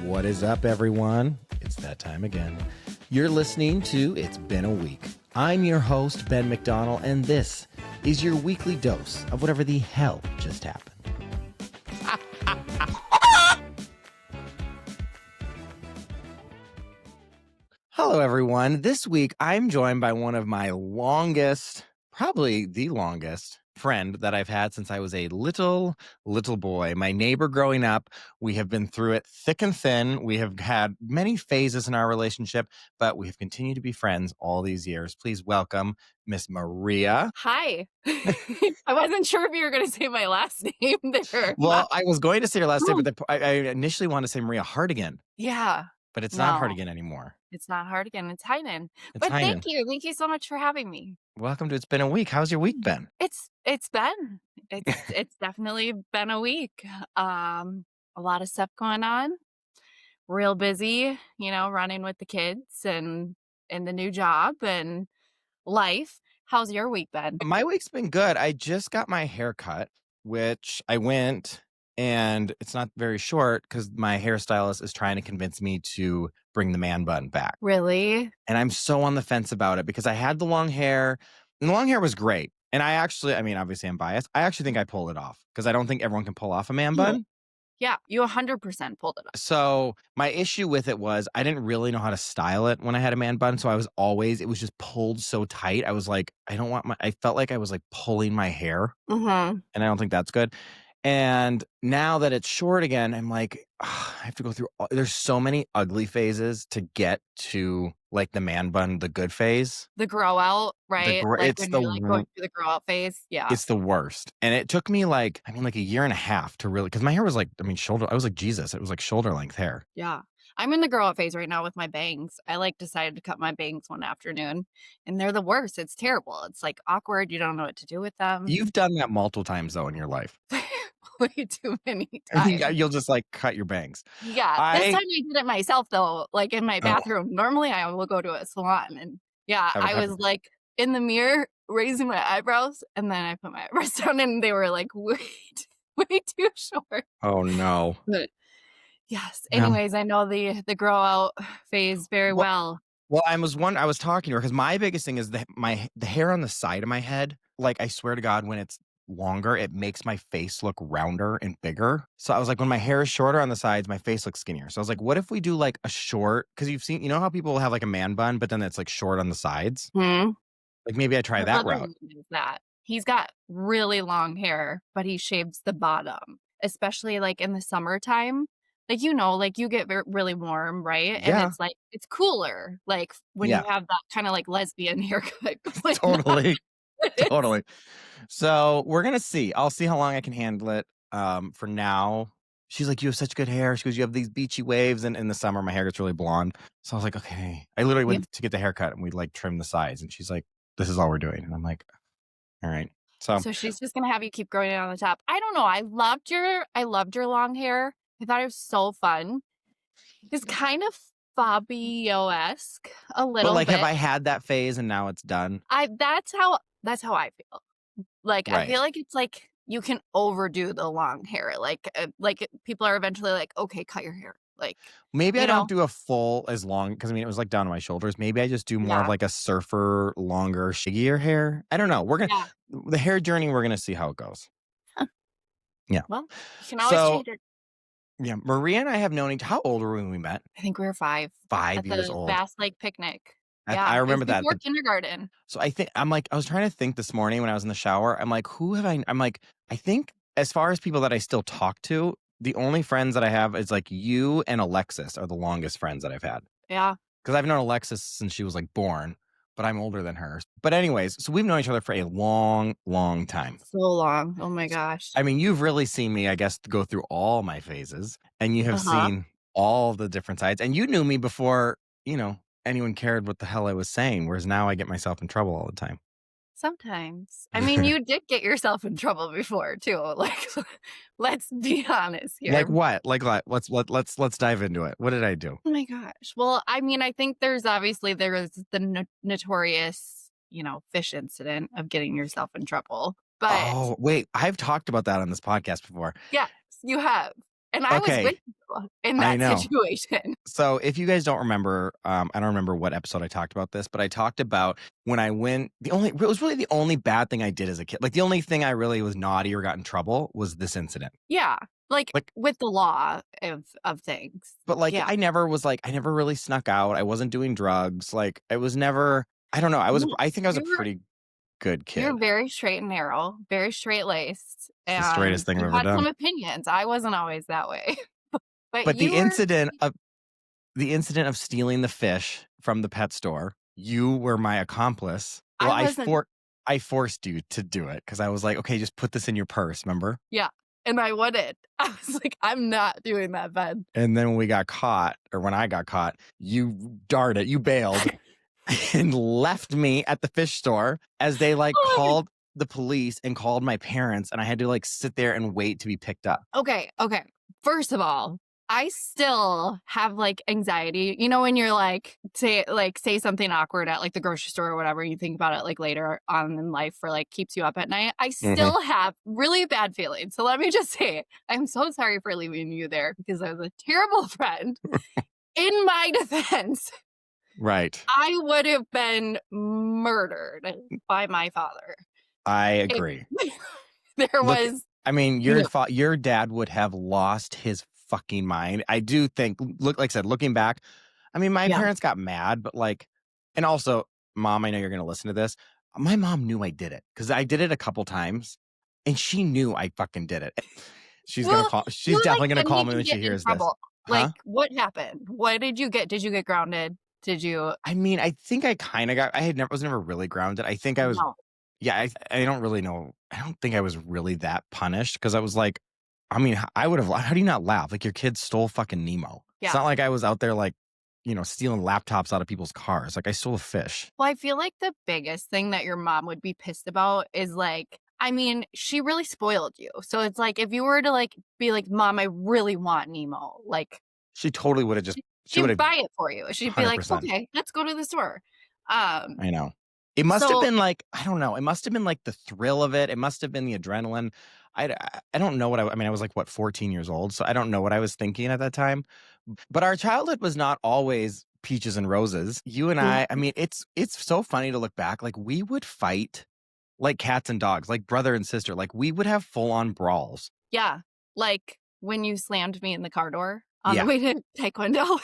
What is up, everyone? It's that time again. You're listening to It's Been a Week. I'm your host, Ben McDonald, and this is your weekly dose of whatever the hell just happened. Hello, everyone. This week, I'm joined by one of my longest, probably the longest friend that I've had since I was a little boy. My neighbor growing up. We have been through it thick and thin. We have had many phases in our relationship, but we have continued to be friends all these years. Please welcome Miss Maria. Hi. I wasn't sure if you were going to say my last name there. Well, I was going to say your last name, but I initially wanted to say Maria Hardigan. Yeah. But it's not Hardigan anymore. It's not Hardigan. It's Hynan. It's But Hynan. thank you. Thank you so much for having me. Welcome to It's Been a Week. How's your week been? It's definitely been a week. A lot of stuff going on. Real busy, running with the kids and the new job and life. How's your week been? My week's been good. I just got my hair cut, which I went, and it's not very short because my hairstylist is trying to convince me to bring the man bun back. Really? And I'm so on the fence about it because I had the long hair, and the long hair was great. And obviously I'm biased. I actually think I pulled it off because I don't think everyone can pull off a man bun. Yeah, you 100% pulled it off. So my issue with it was I didn't really know how to style it when I had a man bun. So it was just pulled so tight. I was like, I felt like I was like pulling my hair. Mm-hmm. And I don't think that's good. And now that it's short again, I'm like, I have to go through. There's so many ugly phases to get to like the man bun, the good phase. The grow out, right? It's when you're going through the grow out phase. Yeah. It's the worst. And it took me like a year and a half to really, because my hair was like, shoulder. I was like Jesus. It was like shoulder length hair. Yeah. I'm in the grow out phase right now with my bangs. I decided to cut my bangs one afternoon and they're the worst. It's terrible. It's like awkward. You don't know what to do with them. You've done that multiple times though in your life. Way too many times. You'll just like cut your bangs. Yeah. This time I did it myself though, like in my bathroom. Normally I will go to a salon and I was like in the mirror raising my eyebrows and then I put my eyebrows down and they were like way too short. Oh no. But yes. Anyways, I know the grow out phase very well. Well, I was talking to her because my biggest thing is the hair on the side of my head. Like I swear to God, when it's longer, it makes my face look rounder and bigger. So I was like, when my hair is shorter on the sides, my face looks skinnier. So I was like, what if we do like a short? Because you know how people have like a man bun, but then it's like short on the sides. Mm-hmm. Like maybe I try that route. He's got really long hair, but he shaves the bottom, especially like in the summertime. Like, you get really warm, right? And Yeah. it's like, it's cooler. Like when you have that kind of like lesbian haircut. Totally. Totally. So we're going to see. I'll see how long I can handle it. For now, she's like, you have such good hair. She goes, you have these beachy waves. And in the summer, my hair gets really blonde. So I was like, okay. I literally went to get the haircut and we like trim the sides. And she's like, this is all we're doing. And I'm like, all right. So she's just going to have you keep growing it on the top. I don't know. I loved your long hair. I thought it was so fun. It's kind of Fabio-esque a little bit. Have I had that phase and now it's done? That's how I feel. Like, right. I feel like it's like you can overdo the long hair. Like people are eventually like, okay, cut your hair. Like maybe I don't do a full as long because it was like down to my shoulders. Maybe I just do more of like a surfer, longer, shaggier hair. I don't know. We're gonna the hair journey. We're gonna see how it goes. Huh. Yeah. Well, you can always change it. Yeah, Maria and I have known each. How old were we when we met? I think we were 5. 5 years old. Bass Lake picnic. I remember that. Before kindergarten. So I was trying to think this morning when I was in the shower. I'm like, I think as far as people that I still talk to, the only friends that I have is like you and Alexis are the longest friends that I've had. Yeah. Because I've known Alexis since she was like born, but I'm older than her. But anyways, so we've known each other for a long, long time. So long. Oh my gosh. I mean, you've really seen me, I guess, go through all my phases and you have seen all the different sides and you knew me before, anyone cared what the hell I was saying. Whereas now I get myself in trouble all the time. Sometimes. I mean, you did get yourself in trouble before too. Like, let's be honest here. Like what? Like what? Let's dive into it. What did I do? Oh my gosh. Well, I mean, I think there is the notorious, fish incident of getting yourself in trouble. But oh wait, I've talked about that on this podcast before. Yes, you have. and I was Okay, with you in I that know. situation. So if you guys don't remember, I don't remember what episode I talked about this, but I talked about when I went it was really the only bad thing I did as a kid. Like, the only thing I really was naughty or got in trouble was this incident. Yeah, like, Like, with the law of things. but, like, Yeah. I never really snuck out. I wasn't doing drugs. Like, I was never I don't know. No, I think I was a you're pretty good you're kid. very straight and narrow, very straight-laced, It's the straightest and thing I've you ever had some done. opinions. I wasn't always that way, but But you were the incident of stealing the fish from the pet store, you were my accomplice. Well, I wasn't I forced you to do it because I was like, "Okay, just put this in your purse," remember? yeah, and I wouldn't. I was like, "I'm not doing that, Ben." And then when we got caught, or when I got caught, you bailed and left me at the fish store as they, like, Oh my called the police and called my parents, and I had to, like, sit there and wait to be picked up. Okay, okay. First of all, I still have, like, anxiety. You know, when you're, say something awkward at, like, the grocery store or whatever, you think about it, like, later on in life or, like, keeps you up at night. I Mhm. still have really bad feelings. So let me just say, I'm so sorry for leaving you there because I was a terrible friend. In my defense, Right. I would have been murdered by my father I if agree. there Look, was I mean, no your dad would have lost his fucking mind. I do think, like I said, looking back, I mean, my yeah. parents got mad, but, like, and also, mom, I know you're gonna listen to this. My mom knew I did it because I did it a couple times, and she knew I fucking did it. Well, She's what, like, definitely gonna what call made me you when get she in hears this. trouble? Like, Huh? what happened? What did you get? Did you get grounded? Did you I mean, I think I kinda got I had never was never really grounded. I think I was no. yeah, I don't really know. I don't think I was really that punished because I was like, I mean, I would have how do you not laugh? Like, your kid stole fucking Nemo. It's Yeah. not like I was out there, like, stealing laptops out of people's cars. Like, I stole a fish. Well, I feel like the biggest thing that your mom would be pissed about is, like I mean, she really spoiled you. So it's like, if you were to, like, be like, "Mom, I really want Nemo," like, She totally would have she she would would have buy it for you. She'd be like, 100%. "Okay, let's go to the store." Um, I know. It must have so been like, I don't know. It must have been like the thrill of it. It must have been the adrenaline. I don't know what I mean, I was like, what, 14 years old? So I don't know what I was thinking at that time. But our childhood was not always peaches and roses. You and I Mhm. mean, it's so funny to look back. Like, we would fight like cats and dogs, like brother and sister. Like, we would have full on brawls. Yeah, like, when you slammed me in the car door on the Yeah. way to Taekwondo.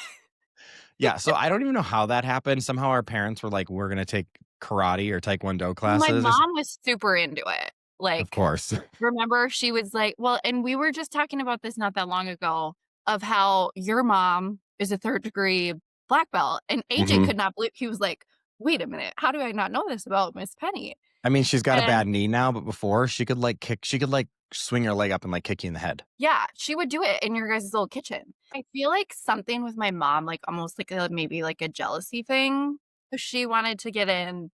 Yeah. So I don't even know how that happened. Somehow our parents were like, we're gonna take karate or taekwondo Well, my classes. mom was super into it. Of Like, course. remember she was like well, and we were just talking about this not that long ago of how your mom is a third-degree black belt, and AJ Mhm. could not believe he was like, "Wait a minute, how do I not know this about Miss Penny?" I mean, she's got a And bad knee now, but before she could, like, swing her leg up and, like, kick you in the head. yeah, she would do it in your guys' little kitchen. I feel like something with my mom, like, almost like a maybe like a jealousy thing. She wanted to get in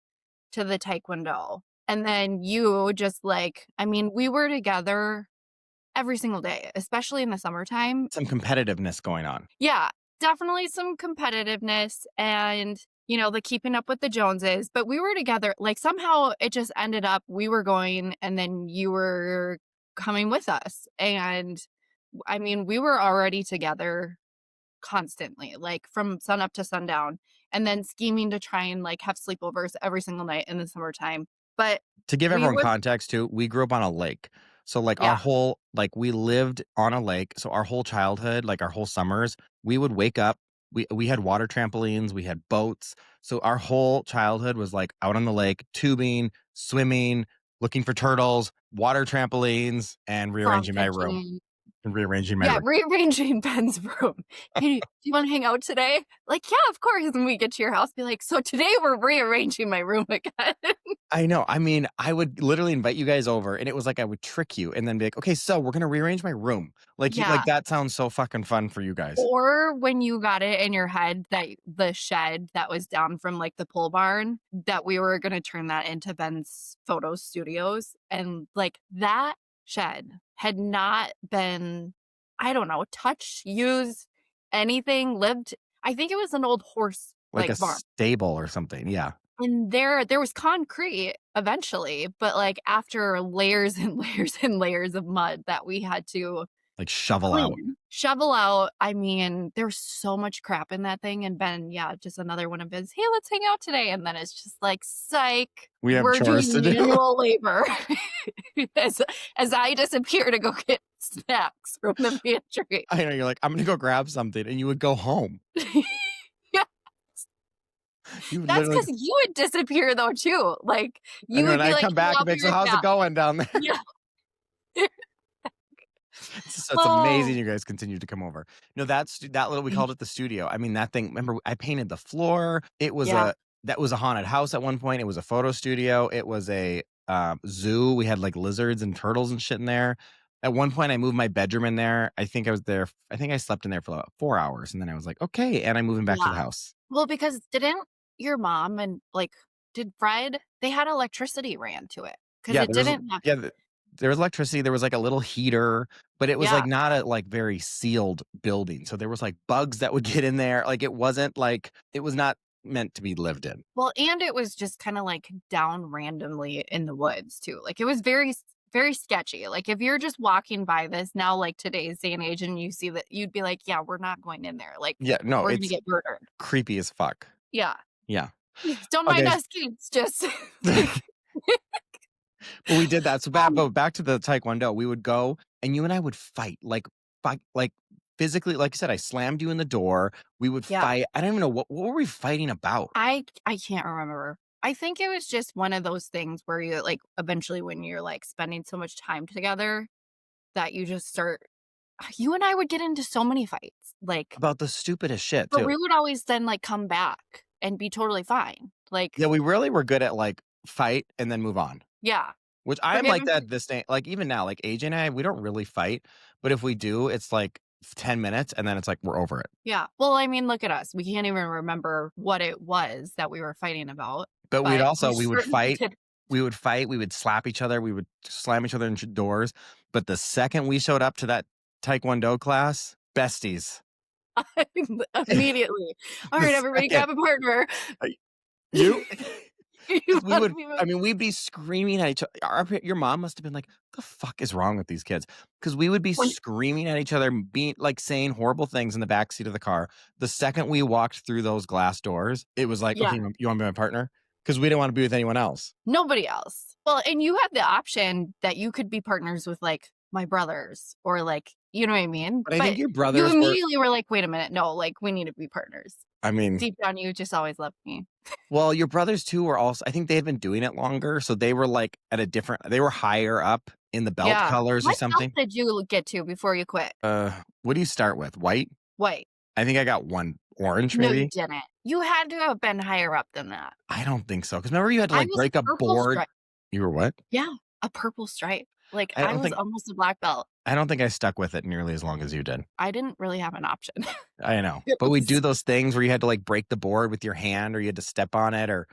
to the Taekwondo, and then you just, like I mean, we were together every single day, especially in the summertime. Some competitiveness going on. Yeah, definitely some competitiveness and, the keeping up with the Joneses, but we were together like, somehow it just ended up we were going and then you were coming with us, and, I mean, we were already together constantly, like, from sunup to sundown, and then scheming to try and, like, have sleepovers every single night in the summertime, but To give we everyone would context too, we grew up on a lake. So, like, yeah, we lived on a lake, so our whole childhood, like, our whole summers, we would wake up, we had water trampolines, we had boats, so our whole childhood was, like, out on the lake, tubing, swimming, looking for turtles, water trampolines, and frog rearranging my room. catching. And rearranging my Yeah, room. rearranging Ben's room. "Hey, do you wanna hang out today?" Like, "Yeah, of course," and we get to your house, be like, "So today we're rearranging my room again." I know. I mean, I would literally invite you guys over, and it was like I would trick you and then be like, "Okay, so we're gonna rearrange my room." Like, Yeah, that sounds so fucking fun for you guys. or when you got it in your head that the shed that was down from, like, the pole barn, that we were gonna turn that into Ben's photo studios, and, like, that shed had not been, I don't know, touched, used, anything, lived I think it was an old horse, Like a like, barn. stable or something, yeah. And there was concrete eventually, but, like, after layers and layers and layers of mud that we had to Like shovel out. Clean. Shovel out, I mean, there's so much crap in that thing, and Ben, yeah, just another one of his, "Hey, let's hang out today," and then it's just like, "Psych, We have we're chores to doing do. manual labor." As as I disappear to go get snacks from the pantry. I know, you're like, "I'm gonna go grab something," and you would go home. Yeah, You would that's literally because you would disappear though too, like, and you when would be I like, come "Hey, back I'll and be make, "So right how's it back." going down there?" Yeah. So it's amazing Oh, you guys continue to come over. No, that little we thank called it the studio. I mean, that thing, remember I painted the floor. It was yeah, a that was a haunted house at one point. It was a photo studio. It was a zoo. We had like lizards and turtles and shit in there. At one point I moved my bedroom in there. I think I slept in there for about 4 hours and then I was like, "Okay," and I'm moving back to yeah. the house. Well, because didn't your mom and, like, did Fred they had electricity ran to it because Yeah, it didn't have there was electricity, there was, like, a little heater, but it was, like, yeah. not a, like, very sealed building, so there was, like, bugs that would get in there, like, it wasn't, like it was not meant to be lived in. Well, and it was just kinda, like, down randomly in the woods too, like, it was very sketchy, like, if you're just walking by this now, like, today's day and age, and you see that, you'd be like, "Yeah, we're not going in there, like, Yeah, no, we're gonna it's get murdered." creepy as fuck. Yeah. Yeah. Don't mind Okay, us kids, just like but we did that, so um, back to the Taekwondo, we would go, and you and I would fight, like, physically, like I said, I slammed you in the door, we would yeah. fight, I don't even know what were we fighting about? I can't remember. I think it was just one of those things where you, like, eventually when you're, like, spending so much time together that you just start you and I would get into so many fights, like, About the stupidest shit, but too. we would always then, like, come back and be totally fine. Yeah, Like, we really were good at, like, fight and then move on, yeah, which I am forgive like and that for this day, like, even now, like, AJ and I, we don't really fight, but if we do, it's, like, 10 minutes, and then it's like, we're over it. yeah. Well, I mean, look at us. We can't even remember what it was that we were fighting about, But but we we would certainly fight, did. we would slap each other, we would slam each other into doors, but the second we showed up to that Taekwondo class, besties. Immediately. The "Alright, everybody second grab a partner." uh, you You 'cause we wanna would be my I mean, we'd be screaming at each other. Your mom must have been like, "The fuck is wrong with these kids?" Because we would be when screaming at each other, being like, saying horrible things in the backseat of the car. The second we walked through those glass doors, it was like, yeah. "Okay, you wanna be my partner?" Because we didn't wanna be with anyone else. Nobody else. Well, and you had the option that you could be partners with, like, my brothers or, like, you know what I mean? But I think But your you brothers were immediately were like, "Wait a minute, no, like, we need to be partners." I mean, Deep down, you just always loved me. well, your brothers too were also I think they had been doing it longer, so they were, like, at a different they were higher up in the belt Yeah. colors or What belt something. did you get to before you quit? What do you start with? White? White. I think I got 1 orange, No, you maybe? didn't. You had to have been higher up than that. I don't think so. Because remember you had to, I like, was break a purple board. stripe. You were what? Yeah, a purple stripe. Like, I I don't was think almost a black belt. I don't think I stuck with it nearly as long as you did. I didn't really have an option. I know, It but we'd do was those things where you had to, like, break the board with your hand or you had to step on it or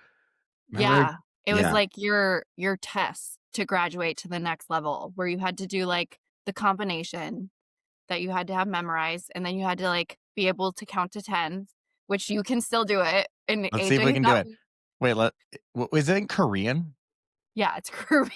remember? Yeah, it was Yeah. like your test to graduate to the next level where you had to do, like, the combination that you had to have memorized, and then you had to, like, be able to count to 10, which you can still do it, and Let's see if we AJ can do got it. me. Wait, is it in Korean? Yeah, it's Korean.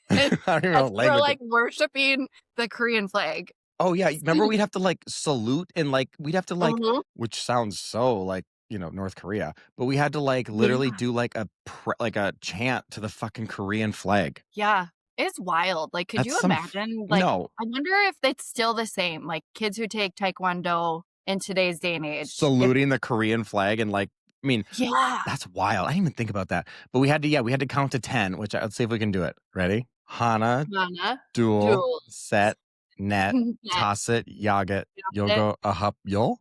I don't even know That's what we're, language it like, worshiping the Korean flag. Oh, yeah, remember See we'd have to, like, salute and, like we'd have to, like Mhm. which sounds so, like, North Korea, but we had to, like, literally Yeah, do, like a chant to the fucking Korean flag. yeah. It's wild, like, could That's you some f imagine, like No, I wonder if it's still the same, like, kids who take Taekwondo in today's day and age, if saluting the Korean flag and, like I mean, yeah. that's wild, I didn't even think about that, but we had to count to 10, which let's see if we can do it. Ready? Hana, Mana, duel, duels. set, net, Net, tosset, yaget, it. yogo, ahup, yol?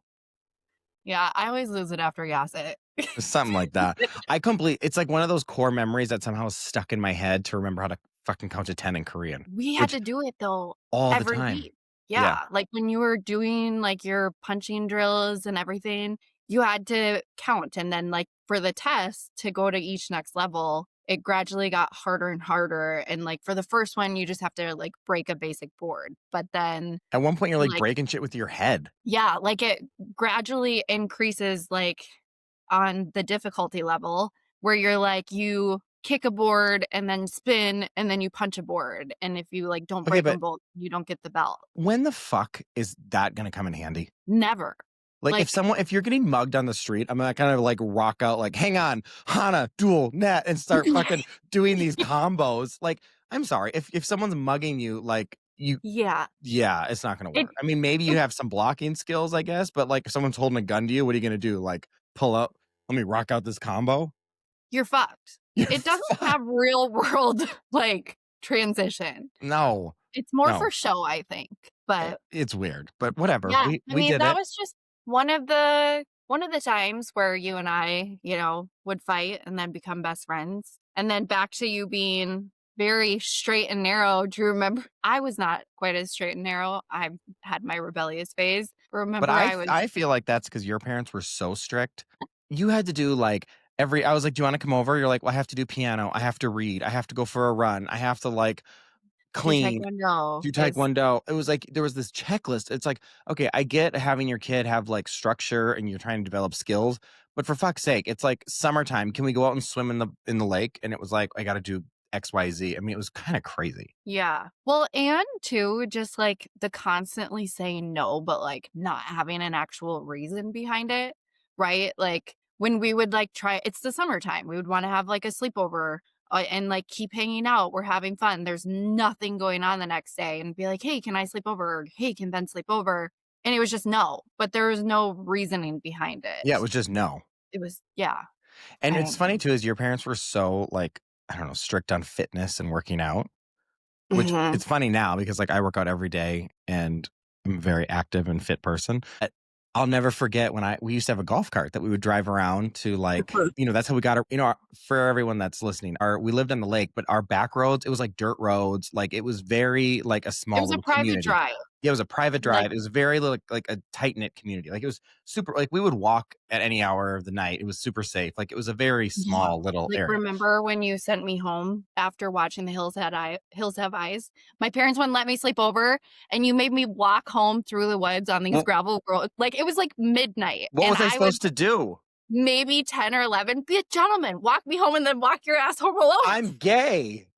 Yeah, I always lose it after Yas it. Something like that. It's like one of those core memories that somehow is stuck in my head to remember how to fucking count to 10 in Korean, We had which to do it though all the every time. week. Yeah. Yeah, like when you were doing like your punching drills and everything, you had to count and then like for the test to go to each next level, it gradually got harder and harder and like for the first one you just have to like break a basic board. But then At one point, you're, like, like breaking shit with your head. yeah, like it gradually increases like on the difficulty level where you're like you kick a board and then spin and then you punch a board. And if you like don't Okay, break them but both, you don't get the belt. when the fuck is that gonna come in handy? Never. Like, Like, if you're getting mugged on the street, I'm not gonna, like, rock out like, "Hang on, Hana, dual, net," and start fucking doing these combos. Like, I'm sorry, if someone's mugging you, like, yeah. yeah, it's not gonna It work. I mean, maybe you it have some blocking skills, I guess, but, like, if someone's holding a gun to you, what are you gonna do? Like, pull up, "Let me rock out this combo?" you're fucked. You're It doesn't fucked. have real world like transition. No, It's more no, for show, I think. But it's weird, but whatever. yeah, I We mean, did that it. was just one of the times where you and I, would fight and then become best friends. And then back to you being very straight and narrow. Do you remember? I was not quite as straight and narrow. I had my rebellious phase. But Remember, I was I feel like that's because your parents were so strict. You had to do, like, I was like, "Do you wanna come over?" You're like, "Well, I have to do piano, I have to read, I have to go for a run, I have to, like, do clean, Taekwondo. do Is Taekwondo." It was like there was this checklist. It's like, okay, I get having your kid have, like, structure and you're trying to develop skills, but for fuck's sake, it's like summertime, can we go out and swim in the lake? And it was like, I gotta do XYZ. I mean, it was kinda crazy. Yeah. Well, and too, just like the constantly saying no, but like not having an actual reason behind it, right? Like when we would like try, it's the summertime, we would want to have like a sleepover and like keep hanging out. We're having fun. There's nothing going on the next day and be like, hey, can I sleep over? Or, hey, can Ben sleep over? And it was just no, but there was no reasoning behind Yeah, it it. was just no. It was, yeah, And I it's don't funny know. too is your parents were so, like, I don't know, strict on fitness and working out. Which Hmm. it's funny now because, like, I work out every day and I'm a very active and fit person. I'll never forget when we used to have a golf cart that we would drive around to, like, that's how we got our for everyone that's listening, we lived on the lake, but our back roads, it was like dirt roads, like, it was very, like, a It small was a little private community. drive. Yeah, it was a private Like, drive. It was very little, like a tight-knit community. Like, it was super, like, we would walk at any hour of the night. It was super safe. Like, it was a very yeah. small little Like, area. remember when you sent me home after watching The Hills Have Eyes? My parents wouldn't let me sleep over, and you made me walk home through the woods on these Well, gravel roads. Like, it was, like, midnight, what and was I I was supposed to do? maybe 10 or 11. Be a gentleman, walk me home, and then walk your ass home alone. I'm gay.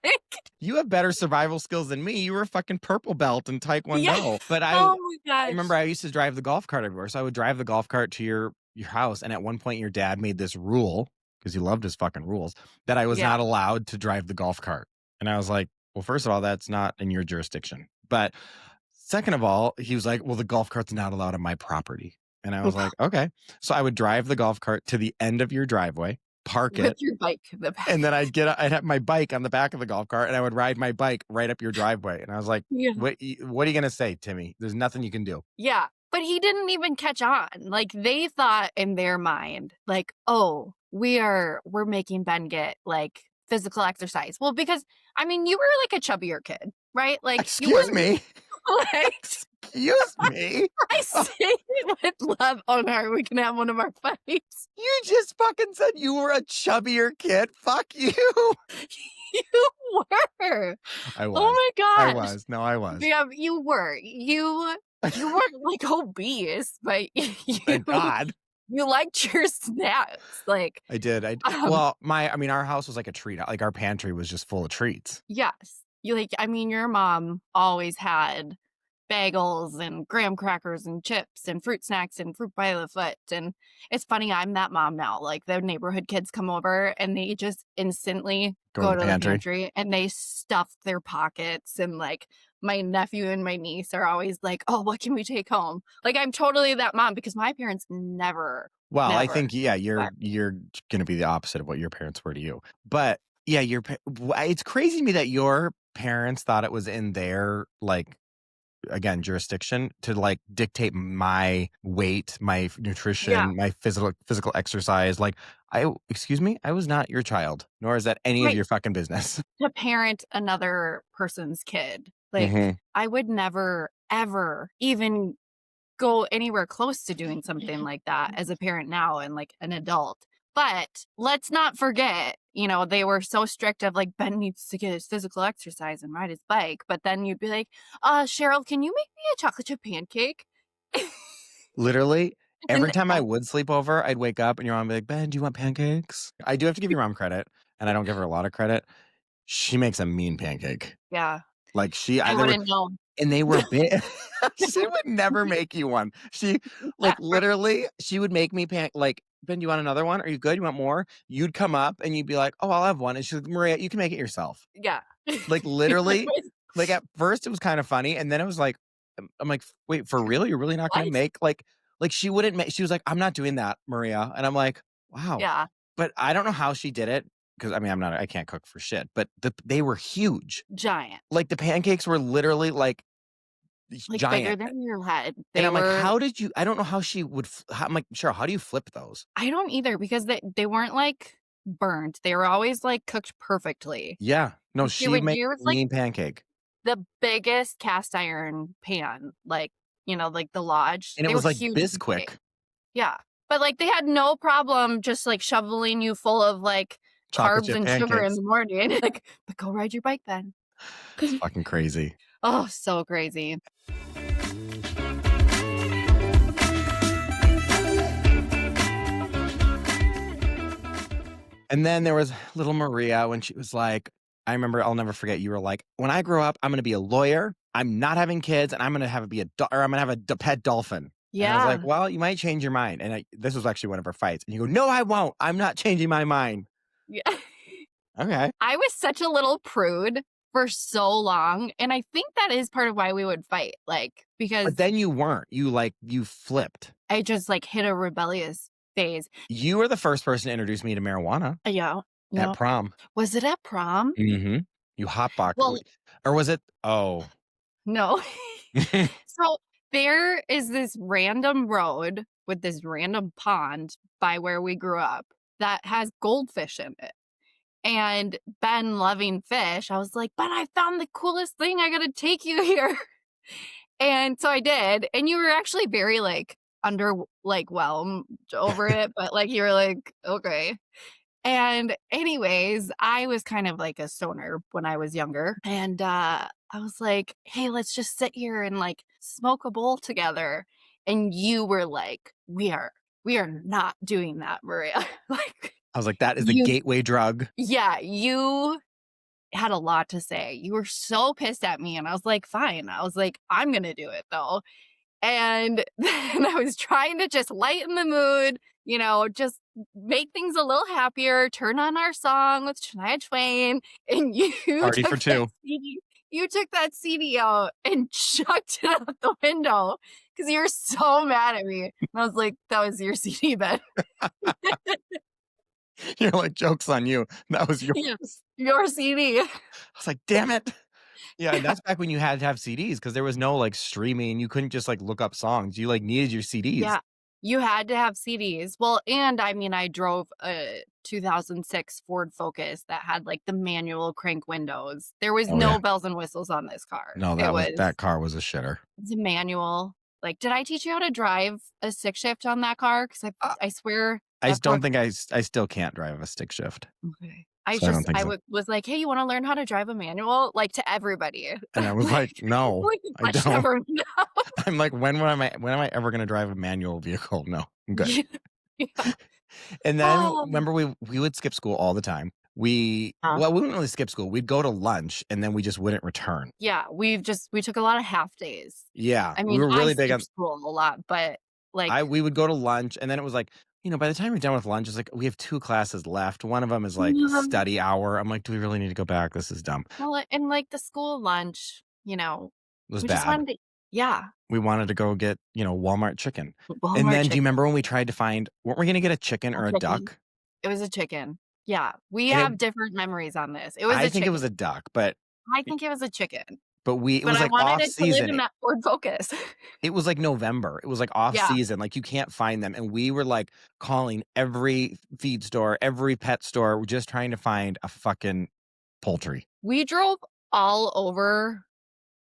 Like, You have better survival skills than me. You were a fucking purple belt in yeah. Taekwondo. But Oh my I remember gosh. I used to drive the golf cart everywhere. So I would drive the golf cart to your house, and at one point your dad made this rule, because he loved his fucking rules, that I was Yeah. not allowed to drive the golf cart. And I was like, well, first of all, that's not in your jurisdiction. But second of all, he was like, well, the golf cart's not allowed on my property. And I was like, okay. So I would drive the golf cart to the end of your driveway, park With it, your bike in the and then back. I'd have my bike on the back of the golf cart, and I would ride my bike right up your driveway. And I was like, Yeah. what are you gonna say, Timmy? There's nothing you can do." Yeah, but he didn't even catch on. Like, they thought in their mind, like, "Oh, we're making Ben get, like, physical exercise." Well, because, I mean, you were, like, a chubbier kid, right? Like, you Excuse weren't, me? like Excuse me? I Oh, say it with love. Oh, no, we can have one of our fights. you just fucking said you were a chubbier kid. Fuck you. You were. I Oh was. my I gosh. was. No, I was. Yeah, you were. You weren't, like, obese, but Thank God. you liked your snacks, like, I did. um Well, I mean, our house was like a treat. Like, our pantry was just full of treats. yes. I mean, your mom always had bagels and graham crackers and chips and fruit snacks and fruit by the foot, and it's funny, I'm that mom now, like, the neighborhood kids come over, and they just instantly Go to go the to the pantry. pantry, and they stuff their pockets, and, like, my nephew and my niece are always like, "Oh, what can we take home?" Like, I'm totally that mom because my parents never, Well, I never think, yeah, back. you're gonna be the opposite of what your parents were to you. But yeah, it's crazy to me that your parents thought it was in their, like, again, jurisdiction to, like, dictate my weight, my Yeah, nutrition, my physical exercise. Like, excuse me, I was not your child, nor is that any of right. your fucking business. To parent another person's kid. Like, Hmm. I would never, ever even go anywhere close to doing something like that as a parent now and, like, an adult. But let's not forget, they were so strict of, like, Ben needs to get his physical exercise and ride his bike, but then you'd be like, Cheryl, can you make me a chocolate chip pancake?" Literally, every And time I would sleep over, I'd wake up and your mom would be like, "Ben, do you want pancakes?" I do have to give your mom credit. and I don't give her a lot of credit, she makes a mean pancake. Yeah, Like, I there were wouldn't know. and they were big. She would never make you one. She like, literally, she would make me like, "Ben, do you want another one? Are you good? You want more?" You'd come up and you'd be like, "Oh, I'll have one." And she's like, "Maria, you can make it yourself." Yeah. Like, literally, like, at first it was kinda funny, and then it was like, I'm like, "Wait, for real? You're really not gonna What? make" like, she wouldn't make she was like, "I'm not doing that, Maria." And I'm like, "Wow." Yeah, But I don't know how she did it because I mean, I can't cook for shit, but they were huge. giant, Like, the pancakes were literally, like, like, bigger giant. than your head. And They I'm like, were "How did you" I don't know how she would I'm like, "Cheryl, how do you flip those?" I don't either because they weren't, like, burnt. They were always, like, cooked perfectly. Yeah. No, She she would makes use, like, mean pancake. the biggest cast iron pan, like, like the Lodge. And it They were was like huge and big. Bisquick, Yeah, but, like, they had no problem just, like, shoveling you full of, like, chocolate carbs chip and sugar in pancakes. the morning, like, "But go ride your bike then." It's fucking crazy. Oh, so crazy. And then there was little Maria when she was like I remember I'll never forget, you were like, "When I grow up, I'm gonna be a lawyer, I'm not having kids, and I'm gonna have be a or I'm gonna have a pet dolphin." And I was like, Yeah, "Well, you might change your mind." And this was actually one of our fights. And you go, "No, I won't. I'm not changing my mind." yeah. Okay. I was such a little prude for so long, and I think that is part of why we would fight, like, But because then you weren't. You flipped. I just, like, hit a rebellious phase. You were the first person to introduce me to marijuana Yeah, at yeah. prom. Was it at prom? Mhm. You Well, or was it oh. no. So, there is this random road with this random pond by where we grew up that has goldfish in it, and Ben loving fish, I was like, "Ben, I found the coolest thing, I gotta take you here." And so I did, and you were actually very, like, whelmed over it, but, like, you were like, "Okay." And anyways, I was kind of like a stoner when I was younger, and, I was like, "Hey, let's just sit here and, like, smoke a bowl together." And you were like, "We are not doing that, Maria." Like, I was like, "That is the you gateway drug." yeah, you had a lot to say. You were so pissed at me, and I was like, "Fine." I was like, "I'm gonna do it, though." And then I was trying to just lighten the mood, just make things a little happier, turn on our song with Shania Twain, and you Party for took that 2. CD out and chucked it out the window because you were so mad at me. And I was like, "That was your CD, Ben." You're like, "Joke's on you. That was Yeah, yours." your CD. I was like, "Damn it." Yeah, and that's back when you had to have CDs because there was no, like, streaming. You couldn't just, like, look up songs. You, like, needed your CDs. Yeah, you had to have CDs. Well, and I mean, I drove a 2006 Ford Focus that had, like, the manual crank windows. There was Oh, yeah. no bells and whistles on this car. No, It that was car was a shitter. the manual. Like, did I teach you how to drive a stick shift on that car? Because Uh, I swear I that don't car. think I still can't drive a stick shift, Okay. I so I don't just think I so. was like, "Hey, you wanna learn how to drive a manual?" Like, to everybody. And I was like, Like "No, like, I I should don't." never know. I'm like, when am I ever gonna drive a manual vehicle? No, I'm good." Yeah. Yeah. And then Oh. remember we would skip school all the time. Huh. We wouldn't really skip school. We'd go to lunch and then we just wouldn't return. Yeah, we took a lot of half days. Yeah, I we mean, were I really big skipped on school a lot, but, like, we would go to lunch and then it was like, by the time you're done with lunch, it's like we have 2 classes left. One of them is like um, study hour. I'm like, "Do we really need to go back? This is dumb." well, and, like, the school lunch, It was we just bad. wanted to yeah, We wanted to go get, Walmart chicken. And Walmart then do you chicken, remember when we tried to find weren't we gonna get a chicken a or a chicken. duck? It was a chicken. Yeah, we And it have different memories on this. It was I a think it was chicken. a duck, but I think it was a chicken, it but was I like wanted off it to live season. in that Ford Focus. It was like November. It was like off Yeah, season. Like you can't find them. And we were like calling every feed store, every pet store, just trying to find a fucking poultry. we drove all over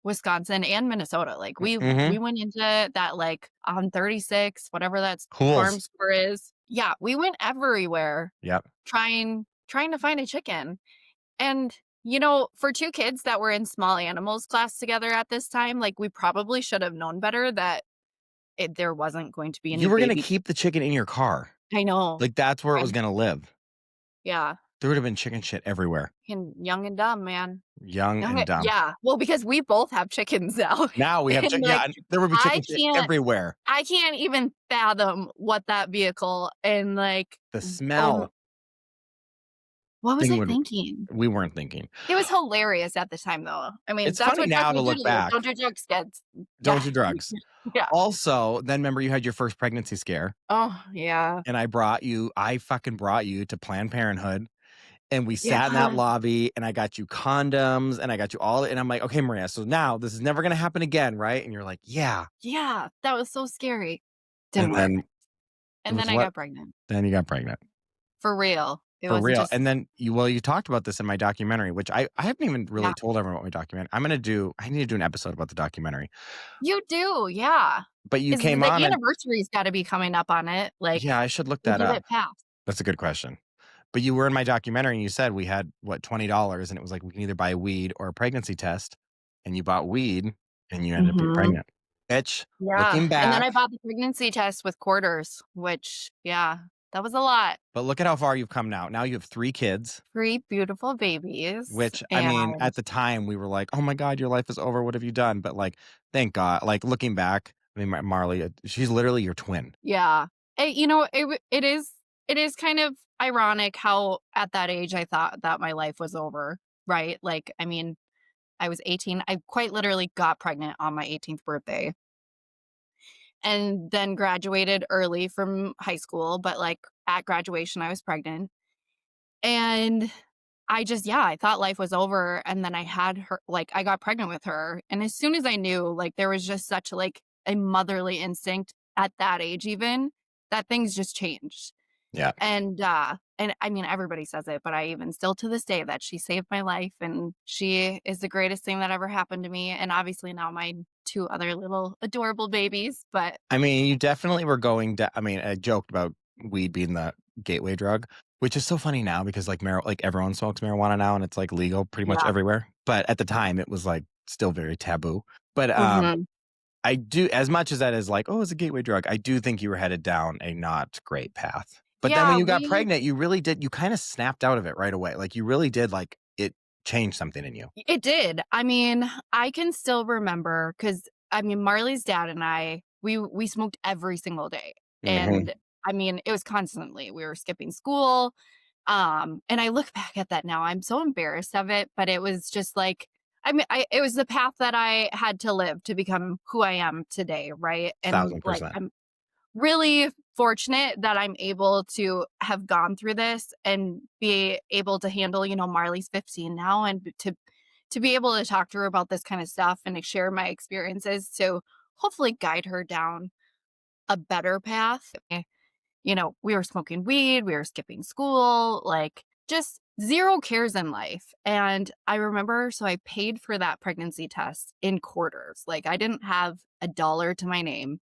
Wisconsin and Minnesota, like, we Mm-hmm. went into that, like, on 36, whatever that farm Cools. store is. Yeah, we went everywhere Yep. trying to find a chicken, and, for 2 kids that were in small animals class together at this time, like, we probably should have known better that there wasn't going to be any You were gonna baby. keep the chicken in your car. I know. Like that's where it I was gonna live. Yeah. There would have been chicken shit everywhere. And young and dumb, man. Young Young and a dumb. yeah. Well, because we both have chickens now, Now we have and, yeah, like, and there would be I chicken shit can't everywhere. I can't even fathom what that vehicle and, like, The um smell what was thing I would thinking? we weren't thinking. It was hilarious at the time, though. I mean, It's that's funny what got now to me through look the years. back. Don't do drugs, kids. Don't Yeah. do drugs. Yeah. Also, then remember you had your first pregnancy scare, Oh, yeah. and I fucking brought you to Planned Parenthood, and we sat in that Yeah. lobby, and I got you condoms, and I got you all and I'm like, "Okay, Maria, so now this is never gonna happen again, right?" And you're like, "Yeah." Yeah, that was so scary. And Didn't work. then it And was then I what? got pregnant. Then you got pregnant. For real. It For wasn't real, just and then you talked about this in my documentary, which I haven't even yeah. really told everyone what my documentary I need to do an episode about the documentary. You do, yeah. But you 'Cause came the on and anniversary's gotta be coming up on it, yeah, like, I should look we that did up. it fast. That's a good question. But you were in my documentary and you said we had, what, $20 and it was like, we can either buy weed or a pregnancy test, and you bought weed and you ended up being Mhm. pregnant. Bitch, Yeah, looking and then back I bought the pregnancy test with quarters, which yeah, that was a lot. but look at how far you've come now. Now you have 3 kids, 3 beautiful babies, which, I mean, and at the time, we were like, "Oh my god, your life is over. What have you done?" But, like, thank God. Like, looking back, I mean, Marley, she's literally your twin. yeah. You know, it is kind of ironic how at that age I thought that my life was over, right? Like, I mean, I was 18. I quite literally got pregnant on my 18th birthday and then graduated early from high school, but, like, at graduation, I was pregnant, and I just yeah, I thought life was over, and then I had her like, I got pregnant with her, and as soon as I knew, like, there was just such, like, a motherly instinct at that age even, that things just changed. Yeah. And I mean, everybody says it, but I even still to this day that she saved my life, and she is the greatest thing that ever happened to me, and obviously now my 2 other little adorable babies, but I mean, you definitely were going I mean, I joked about weed being the gateway drug, which is so funny now because like everyone smokes marijuana now and it's like legal pretty much yeah. everywhere. But at the time it was like still very taboo. But Mhm. I do as much as that is like, oh, it's a gateway drug, I do think you were headed down a not great path. But then when Yeah, you got we pregnant, you kind of snapped out of it right away. Like you really did like it changed something in you. it did. I mean, I can still remember because I mean, Marley's dad and I, we smoked every single day, Hmm. and I mean, it was constantly. We were skipping school, and I look back at that now, I'm so embarrassed of it, but it was just like I mean, it was the path that I had to live to become who I am today, right? And, Thousand like, percent. I'm really fortunate that I'm able to have gone through this and be able to handle, you know, Marley's 15 now and to be able to talk to her about this kind of stuff and to share my experiences to hopefully guide her down a better path. You know, we were smoking weed, we were skipping school, like just zero cares in life. And I remember, so I paid for that pregnancy test in quarters. Like I didn't have a dollar to my name.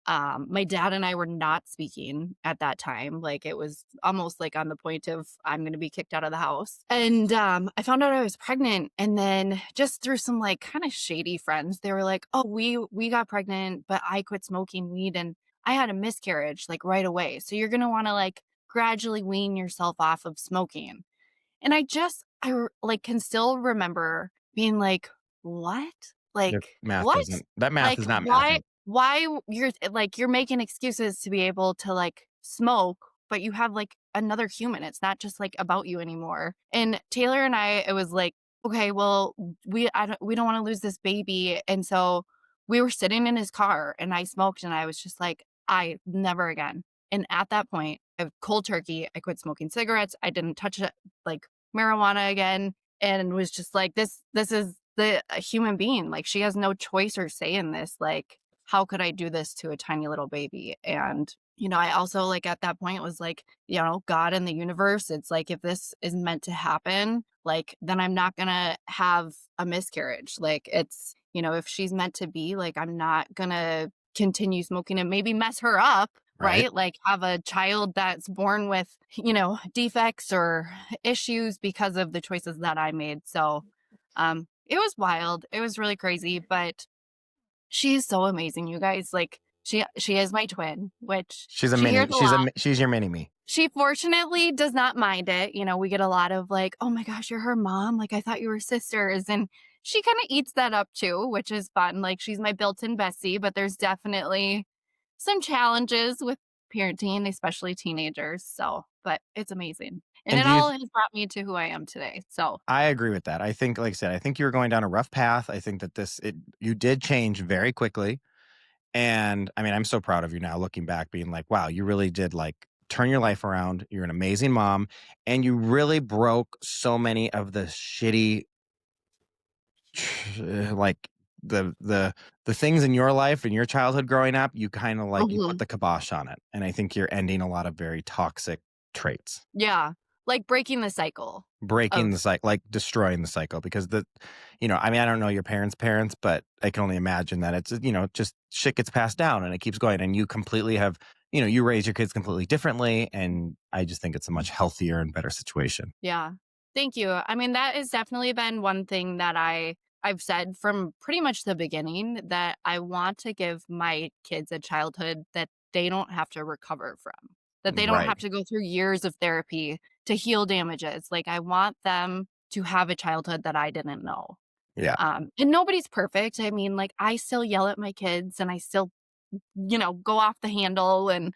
My dad and I were not speaking at that time. Like it was almost like on the point of I'm going to be kicked out of the house. And I found out I was pregnant, and then just through some like kind of shady friends, they were like, "Oh, we got pregnant, but I quit smoking weed and I had a miscarriage like right away. So you're going to want to like gradually wean yourself off of smoking." And like can still remember being like, "What? Your Like math what? doesn't that math Like is not mathing. you're making excuses to be able to like smoke, but you have like another human. It's not just like about you anymore." And Taylor and I, it was like, okay, well, we don't want to lose this baby, and so we were sitting in his car, and I smoked, and I was just like, I never again. And at that point, I cold turkey, I quit smoking cigarettes. I didn't touch it like marijuana again, and was just like, this is the a human being. Like she has no choice or say in this. Like how could I do this to a tiny little baby? And, you know, I also like at that point was like, you know, God and the universe, it's like, if this is meant to happen, like, then I'm not gonna have a miscarriage. Like, it's, you know, if she's meant to be, like, I'm not gonna continue smoking and maybe mess her up, Right? right? Like, have a child that's born with, you know, defects or issues because of the choices that I made. So, it was wild. It was really crazy, but she's so amazing, you guys. Like, She is my twin, which She's a she hears mini. a lot. She's your mini me. She fortunately does not mind it. We get a lot of like, "Oh my gosh, you're her mom. Like, I thought you were sisters." And she kinda eats that up too, which is fun. Like, she's my built-in bestie, but there's definitely some challenges with parenting, especially teenagers. So, but it's amazing. And And it do you? all has brought me to who I am today. So, I agree with that. I think, like I said, I think you were going down a rough path. I think that you did change very quickly. And I mean, I'm so proud of you now looking back, being like, wow, you really did like turn your life around. You're an amazing mom. And you really broke so many of the shitty, like the things in your life and your childhood growing up, you kind of like you put mhm. the kibosh on it. And I think you're ending a lot of very toxic traits. Yeah, like breaking the cycle Breaking of the cycle, like destroying the cycle, because I mean, I don't know your parents, but I can only imagine that it's, just shit gets passed down and it keeps going. And you completely have, you raise your kids completely differently. And I just think it's a much healthier and better situation. Yeah. Thank you. I mean, that has definitely been one thing that I've said from pretty much the beginning that I want to give my kids a childhood that they don't have to recover from. That they don't Right. have to go through years of therapy to heal damages. Like I want them to have a childhood that I didn't know. Yeah. And nobody's perfect. I mean, like I still yell at my kids and I still go off the handle and,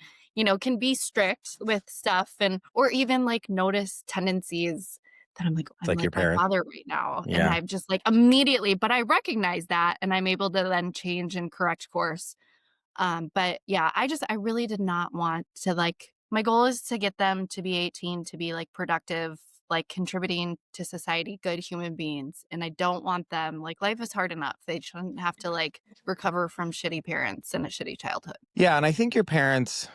can be strict with stuff and or even like notice tendencies that It's I'm like your like my parents. father right now. And Yeah. I'm just like immediately, but I recognize that and I'm able to then change and correct course. But yeah, I really did not want to like my goal is to get them to be 18 to be like productive, like contributing to society, good human beings. And I don't want them like life is hard enough. They shouldn't have to like recover from shitty parents and a shitty childhood. Yeah. And I think your parents,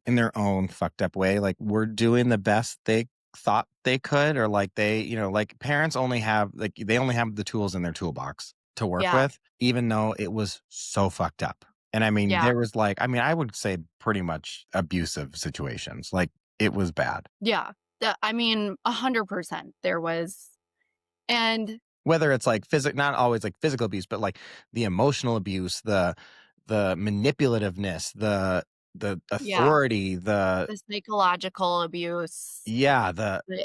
in their own fucked up way, like were doing the best they thought they could, or like like parents only have they only have the tools in their toolbox to work Yeah. with, even though it was so fucked up. And I mean, Yeah. there was I would say pretty much abusive situations. Like it was bad. Yeah. I mean, 100% there was. And Whether it's like not always like physical abuse, but like the emotional abuse, the manipulativeness, the yeah, authority, the the psychological abuse. yeah,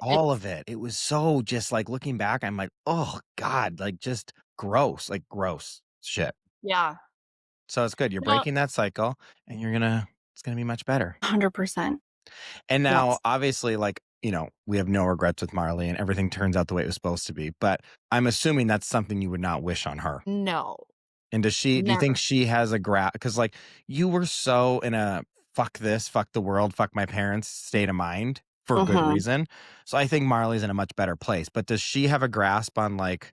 all It's of it. It was so just like looking back, I'm like, "Oh god," like just gross, like gross shit. yeah. So it's good. You're You know, breaking that cycle and it's gonna be much better. 100%. And now Yes. obviously, like, we have no regrets with Marley and everything turns out the way it was supposed to be. But I'm assuming that's something you would not wish on her. No. And do you think Never. she has a because like you were so in a fuck this, fuck the world, fuck my parents state of mind for good Mhm. reason. So I think Marley's in a much better place. But does she have a grasp on like,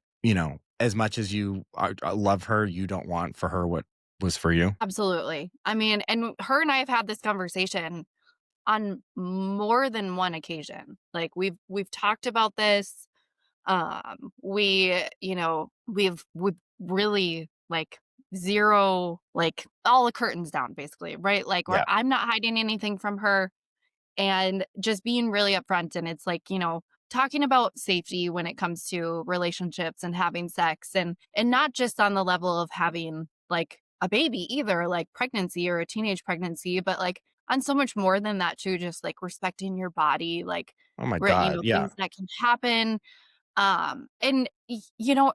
as much as you love her, you don't want for her what was for you? Absolutely. I mean, and her and I have had this conversation on more than one occasion. Like we've talked about this. We've really like zero like all the curtains down basically, right? Like where Yeah. I'm not hiding anything from her and just being really upfront and it's like, talking about safety when it comes to relationships and having sex and not just on the level of having like a baby either, like pregnancy or a teenage pregnancy, but like on so much more than that too, just like respecting your body, like Oh my God. Yeah. things that can happen and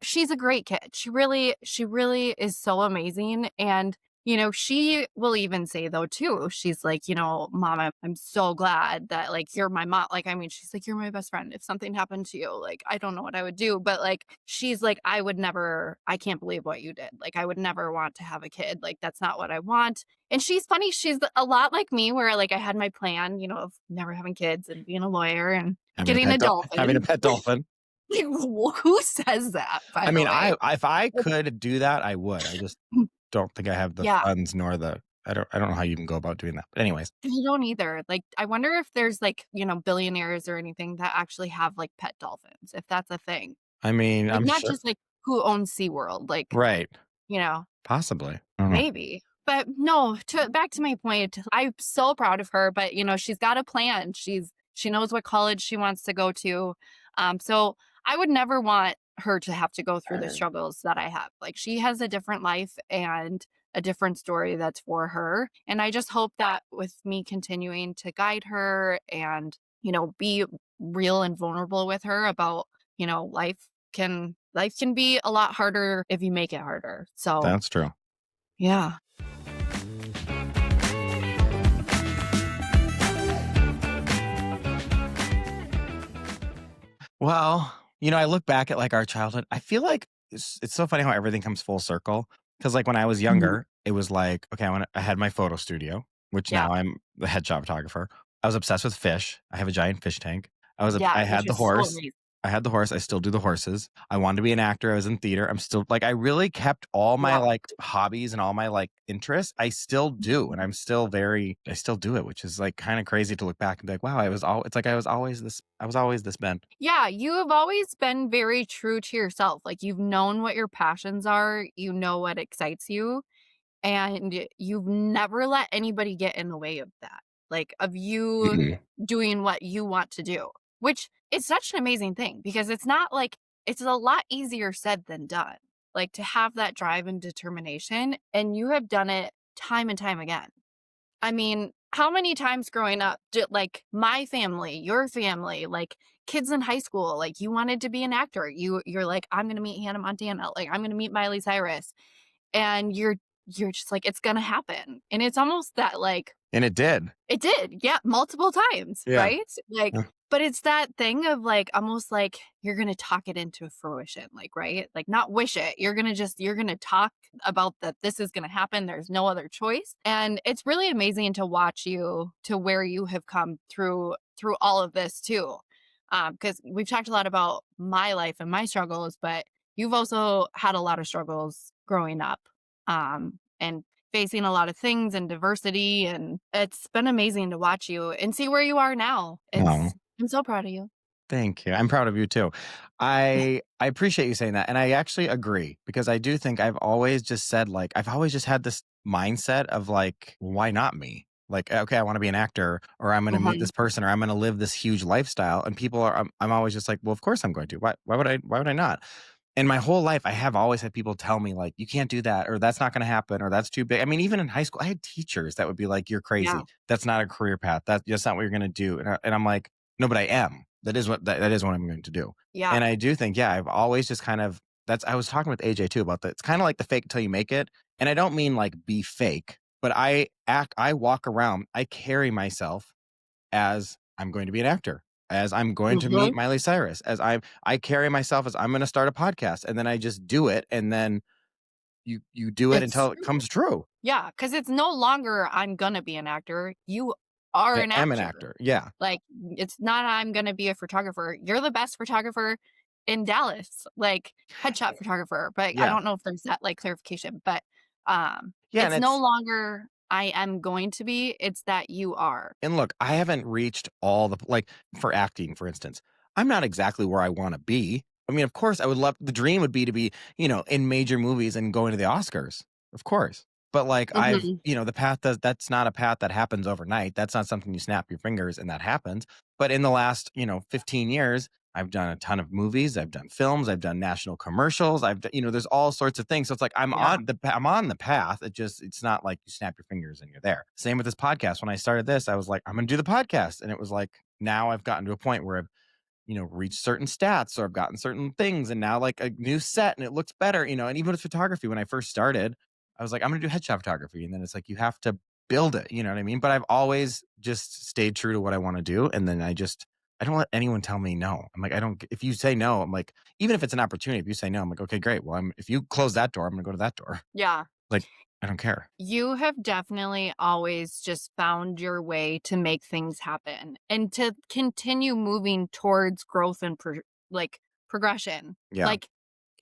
she's a great kid. She really is so amazing. And, she will even say though too, she's like, "Mom, I'm so glad that like you're my mom." Like, I mean, she's like, "You're my best friend. If something happened to you, like, I don't know what I would do." But like, she's like, I can't believe what you did. Like, I would never want to have a kid. Like, that's not what I want. And she's funny. She's a lot like me, where like I had my plan, of never having kids and being a lawyer and getting a Having a dolphin. pet dolphin. Who says that, by I the mean, way? if I could do that, I would. I just don't think I have the Yeah, funds nor I don't know how you can go about doing that. But anyways, I don't either. Like, I wonder if there's, like, billionaires or anything that actually have, like, pet dolphins, if that's a thing. I mean, Like, I'm not sure. just, like, who owns SeaWorld, like, Right. you know, Possibly. I don't know. maybe. But no, back to my point, I'm so proud of her, but, she's got a plan. She knows what college she wants to go to. So I would never want her to have to go through the struggles that I have. Like, she has a different life, and a different story that's for her. And I just hope that with me continuing to guide her and, be real and vulnerable with her about, life can be a lot harder if you make it harder. So, That's true. yeah. Well, I look back at like our childhood. I feel like it's so funny how everything comes full circle. Because like when I was Mhm. younger, it was like, okay, I had my photo studio, which Yeah. now I'm the head shop photographer. I was obsessed with fish. I have a giant fish tank. Yeah, I which had the is so horse. amazing. I had the horse. I still do the horses. I wanted to be an actor. I was in theater. I'm still like, I really kept all my Yeah. like hobbies and all my like interests. I still do. And I still do it, which is like kind of crazy to look back and be like, wow, it's like I was always this bent. Yeah, you have always been very true to yourself. Like, you've known what your passions are, you know what excites you, and you've never let anybody get in the way of that. Like, of you Mhm. doing what you want to do, which is such an amazing thing because it's not like it's a lot easier said than done. Like, to have that drive and determination, and you have done it time and time again. I mean, how many times growing up did like my family, your family, like kids in high school, like you wanted to be an actor. You're like, I'm gonna meet Hannah Montana, like I'm gonna meet Miley Cyrus. And you're just like, it's gonna happen. And it's almost that like And it did. it did, yeah, multiple times, Yeah. right? Like, Yeah. but it's that thing of, like, almost like you're gonna talk it into fruition, like, right? Like, not wish it, you're gonna talk about that this is gonna happen, there's no other choice, and it's really amazing to watch you to where you have come through all of this too. Because we've talked a lot about my life and my struggles, but you've also had a lot of struggles growing up, and facing a lot of things and diversity, and it's been amazing to watch you and see where you are now. Oh, I'm so proud of you. thank you. I'm proud of you too. I appreciate you saying that, and I actually agree because I do think I've always just had this mindset of like, why not me? Like, okay, I want to be an actor, or I'm going to meet Uh-huh. this person, or I'm going to live this huge lifestyle, and people are. I'm always just like, well, of course I'm going to. Why would I? Why would I not? And my whole life, I have always had people tell me, like, "You can't do that," or "That's not gonna happen," or "That's too big." I mean, even in high school, I had teachers that would be like, "You're Yeah. crazy. That's not a career path. That's not what you're gonna do." And I'm like, "No, but I am. That is what I'm going to do." Yeah. And I do think, yeah, I've always just kind of that's I was talking with AJ too about that. It's kinda like the fake till you make it. And I don't mean like be fake, but I walk around, I carry myself as I'm going to be an actor, as I'm going to meet Mhm. Miley Cyrus, as I carry myself as I'm gonna start a podcast, and then I just do it, and then you do it It's until it true. comes true. Yeah, because it's no longer "I'm gonna be an actor." You are I an am an actor. actor. Yeah. Like, it's not "I'm gonna be a photographer." You're the best photographer in Dallas, like, headshot photographer, but I Yeah. don't know if there's that, like, clarification, but, Yeah, and it's no it's longer "I am going to be," it's that you are. and look, I haven't reached all the like, for acting, for instance, I'm not exactly where I wanna be. I mean, of course, I would love the dream would be to be, in major movies and going to the Oscars, of course. But, like, Mhm. the path that's not a path that happens overnight. That's not something you snap your fingers and that happens. But in the last, 15 years, I've done a ton of movies, I've done films, I've done national commercials, there's all sorts of things. So it's like Yeah. I'm on the path. It's not like you snap your fingers and you're there. Same with this podcast. When I started this, I was like, I'm going to do the podcast, and it was like now I've gotten to a point where I've reached certain stats or I've gotten certain things, and now like a new set and it looks better. And even with photography, when I first started, I was like, I'm going to do headshot photography, and then it's like you have to build it. You know what I mean? But I've always just stayed true to what I want to do, and then I don't let anyone tell me no. I'm like, I don't. If you say no, I'm like, even if it's an opportunity, if you say no, I'm like, okay, great. Well, if you close that door, I'm going to go to that door. Yeah. Like, I don't care. You have definitely always just found your way to make things happen and to continue moving towards growth and like progression. Yeah. Like,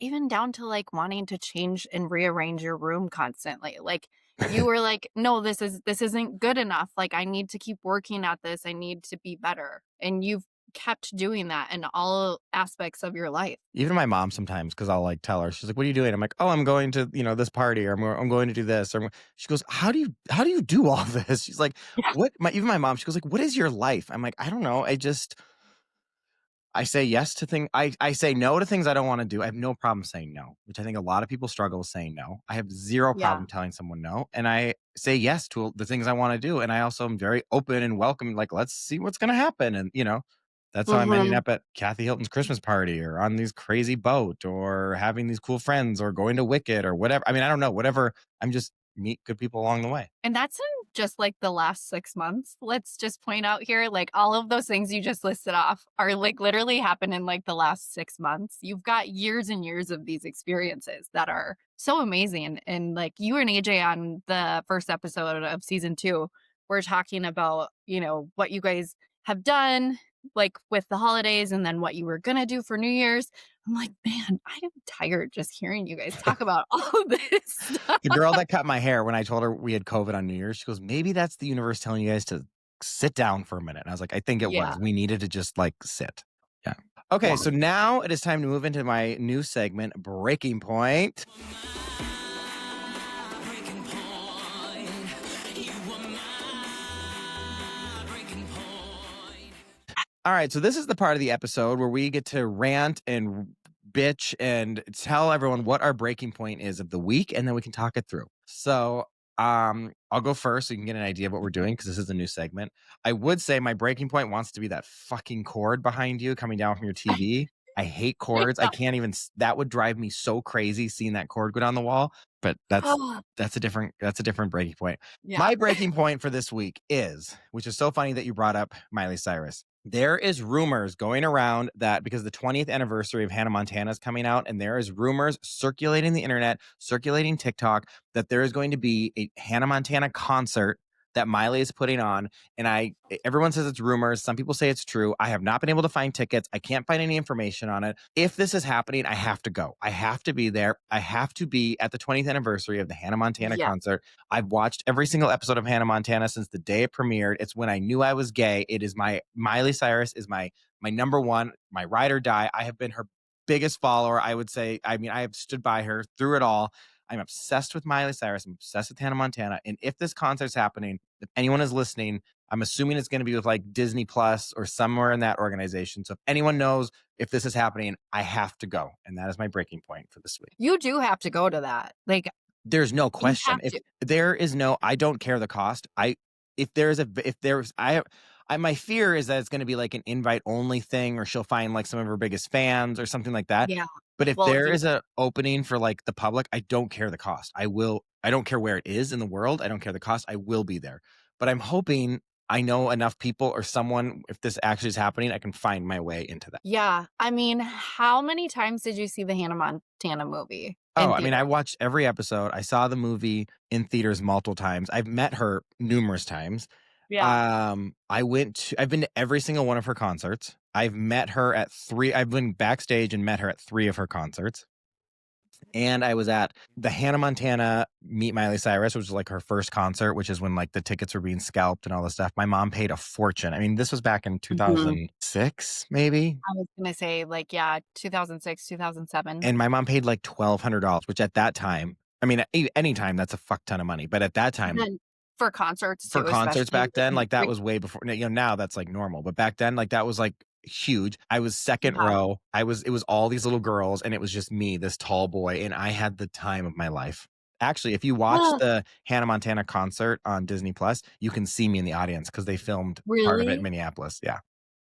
even down to like wanting to change and rearrange your room constantly. Like, you were like, no, this isn't good enough. Like, I need to keep working at this. I need to be better. And you've kept doing that in all aspects of your life. Even my mom sometimes, because I'll like tell her, she's like, "What are you doing?" I'm like, "Oh, I'm going to this party, or I'm going to do this." She goes, how do you do all this?" She's like, Yeah. "What?" Even my mom, she goes like, "What is your life?" I'm like, "I don't know. I say yes to things. I say no to things I don't want to do. I have no problem saying no, which I think a lot of people struggle with saying no. I have zero Yeah. problem telling someone no. And I say yes to the things I want to do. And I also am very open and welcome. Like, let's see what's going to happen. And, that's how I'm ending Mhm. up at Kathy Hilton's Christmas party or on these crazy boat or having these cool friends or going to Wicked or whatever. I mean, I don't know, whatever. I'm just meet good people along the way. And that's in just, like, the last 6 months. Let's just point out here, like, all of those things you just listed off are, like, literally happened in, like, the last 6 months. You've got years and years of these experiences that are so amazing, and, like, you and AJ on the first episode of season 2 were talking about, what you guys have done, like, with the holidays and then what you were gonna do for New Year's. I'm like, "Man, I am tired just hearing you guys talk about all of this stuff." The girl that cut my hair when I told her we had COVID on New Year's, she goes, "Maybe that's the universe telling you guys to sit down for a minute." And I was like, "I think it Yeah, was. We needed to just like sit." Yeah. Okay, yeah. so now it is time to move into my new segment, Breaking Point. All right, so this is the part of the episode where we get to rant and bitch and tell everyone what our breaking point is of the week, and then we can talk it through. So, I'll go first so you can get an idea of what we're doing because this is a new segment. I would say my breaking point wants to be that fucking cord behind you coming down from your TV. I hate cords. I Yeah. can't even. That would drive me so crazy seeing that cord go down the wall. But that's a different breaking point. Yeah. My breaking point for this week is, which is so funny that you brought up Miley Cyrus. There is rumors going around that because the 20th anniversary of Hannah Montana is coming out, and there is rumors circulating the internet, circulating TikTok, that there is going to be a Hannah Montana concert that Miley is putting on. And everyone says it's rumors. Some people say it's true. I have not been able to find tickets. I can't find any information on it. If this is happening, I have to go. I have to be there. I have to be at the 20th anniversary of the Hannah Montana Yeah. concert. I've watched every single episode of Hannah Montana since the day it premiered. It's when I knew I was gay. It is my Miley Cyrus is my number one, my ride or die. I have been her biggest follower. I would say, I mean, I have stood by her through it all. I'm obsessed with Miley Cyrus. I'm obsessed with Hannah Montana. And if this concert's happening, if anyone is listening, I'm assuming it's going to be with like Disney Plus or somewhere in that organization. So if anyone knows if this is happening, I have to go. And that is my breaking point for this week. You do have to go to that. Like, There's no you question. have If to. there is no, I don't care the cost. If there's, my fear is that it's going to be like an invite only thing, or she'll find like some of her biggest fans or something like that. Yeah. But if Well, there yeah. is a opening for like the public, I don't care the cost. I don't care where it is in the world. I don't care the cost. I will be there. But I'm hoping I know enough people or someone, if this actually is happening, I can find my way into that. Yeah. I mean, how many times did you see the Hannah Montana movie Oh, in I mean, I theater? watched every episode. I saw the movie in theaters multiple times. I've met her numerous times. Yeah. I've been to every single one of her concerts. I've been backstage and met her at 3 of her concerts. And I was at the Hannah Montana Meet Miley Cyrus, which was like her first concert, which is when like the tickets were being scalped and all this stuff. My mom paid a fortune. I mean, this was back in Mhm. 2006, maybe. I was gonna say, like, yeah, 2006, 2007. And my mom paid like $1,200, which at that time, I mean, anytime that's a fuck ton of money. But at that And time, then for concerts for too, concerts especially back then, in like that big. was way before, now that's like normal. But back then, like that was like huge. I was second Yeah. row. It was all these little girls and it was just me, this tall boy. And I had the time of my life. Actually, if you watch the Hannah Montana concert on Disney Plus, you can see me in the audience because they filmed part of it in Really? Minneapolis. Yeah.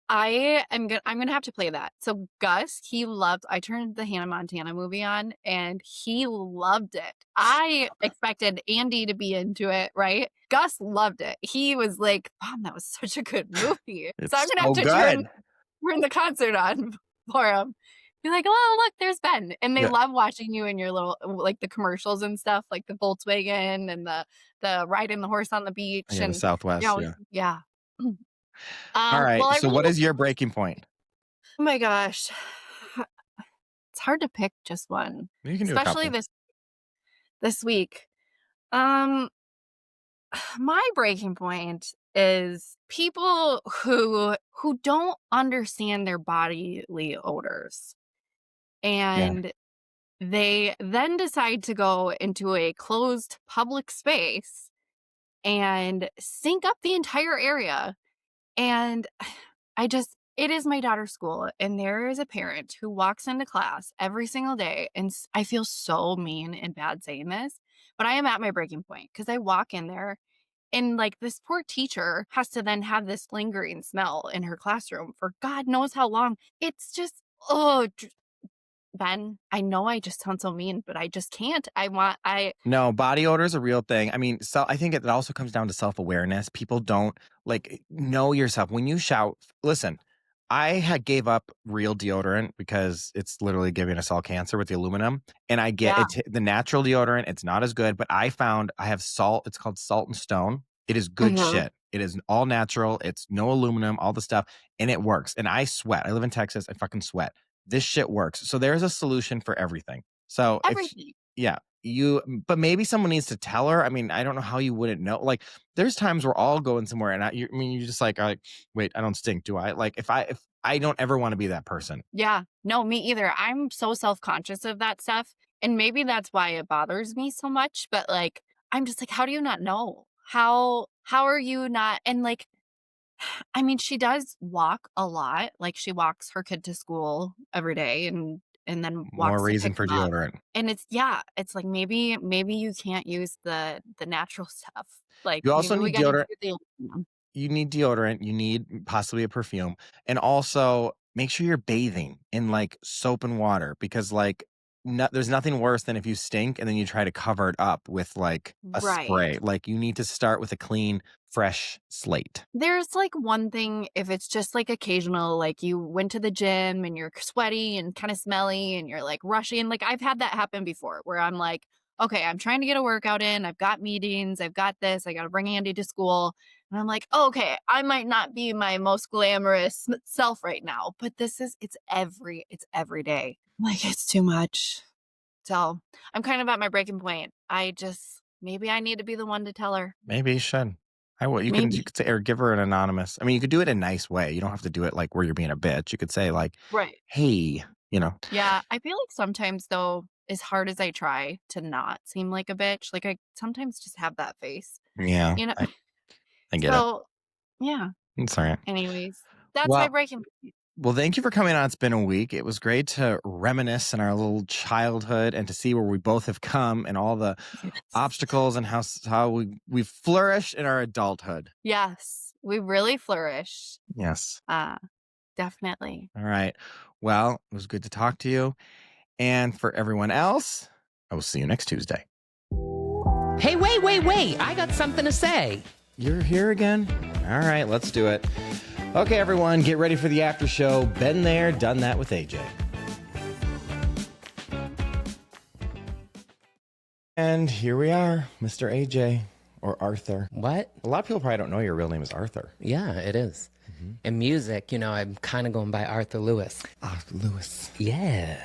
I'm gonna have to play that. So Gus, he loved I turned the Hannah Montana movie on and he loved it. I expected Andy to be into it, right? Gus loved it. He was like, "Mom, that was such a good movie." So I'm It's gonna have so to good. turn the concert on for him. Be like, "Oh, look, there's Ben." And they Yeah. love watching you in your little like the commercials and stuff, like the Volkswagen and the riding the horse on the beach Yeah. The and Southwest. Yeah. yeah. All right. Well, I So really what hope. is your breaking point? Oh my gosh. It's hard to pick just one, You can do a especially couple. this week. Um, my breaking point is people who don't understand their bodily odors, Yeah. and they then decide to go into a closed public space and sync up the entire area. And I just It is my daughter's school, and there is a parent who walks into class every single day, and I feel so mean and bad saying this, but I am at my breaking point because I walk in there and, like, this poor teacher has to then have this lingering smell in her classroom for God knows how long. It's just, oh, Ben, I know I just sound so mean, but I just can't. I No, body odor is a real thing. I mean, so I think it also comes down to self-awareness. People don't know yourself. When you shout, listen, I had gave up real deodorant because it's literally giving us all cancer with the aluminum. And I get yeah. it, the natural deodorant, it's not as good, but I found I have salt. It's called Salt and Stone. It is good Mhm. shit. It is all natural. It's no aluminum, all the stuff, and it works. And I sweat. I live in Texas. I fucking sweat. This shit works. So there's a solution for everything. So if Everything. yeah, but maybe someone needs to tell her. I mean, I don't know how you wouldn't know. Like, there's times we're all going somewhere, and I mean, you just like, wait, I don't stink, do I? Like, if I don't ever want to be that person. Yeah. No, me either. I'm so self-conscious of that stuff, and maybe that's why it bothers me so much, but, like, I'm just like, "How do you not know? How are you not?" And, like, I mean, she does walk a lot, like, she walks her kid to school every day and then More walks to reason pick for him up, deodorant. and it's yeah, it's like, maybe you can't use the natural stuff, like, You also maybe we need gotta do deodorant. the aluminum. You need deodorant. You need possibly a perfume, and also make sure you're bathing in like soap and water because there's nothing worse than if you stink and then you try to cover it up with like a Right. spray. Like you need to start with a clean, fresh slate. There's, like, one thing if it's just, like, occasional, like, you went to the gym and you're sweaty and kinda smelly and you're, like, rushing, like, I've had that happen before where I'm like, "Okay, I'm trying to get a workout in, I've got meetings, I've got this, I gotta bring Andy to school," and I'm like, "Oh, okay, I might not be my most glamorous self right now, but it's every day." Like, it's too much. So, I'm kind of at my breaking point. I just maybe I need to be the one to tell her. Maybe you should. I will. You Maybe. could say or give her an anonymous. I mean, you could do it in a nice way. You don't have to do it like where you're being a bitch. You could say like, Right. "Hey, you know, Yeah, I feel like sometimes though, as hard as I try to not seem like a bitch, like I sometimes just have that face, yeah, you know? I get it. So, yeah, It's all right." anyways, that's my Well, breaking point. thank you for coming on. It's been a week. It was great to reminisce in our little childhood and to see where we both have come and all the Yes. obstacles and how we've flourished in our adulthood. Yes, we really flourish. Yes. Uh, definitely. All right. Well, it was good to talk to you. And for everyone else, I will see you next Tuesday. Hey, wait. I got something to say. You're here again? All right, let's do it. Okay, everyone, get ready for the after show. Been there, done that with AJ. And here we are, Mr. AJ, or Arthur. What? A lot of people probably don't know your real name is Arthur. Yeah, it is. In music, I'm kind of going by Arthur Lewis. Arthur Lewis. Yeah.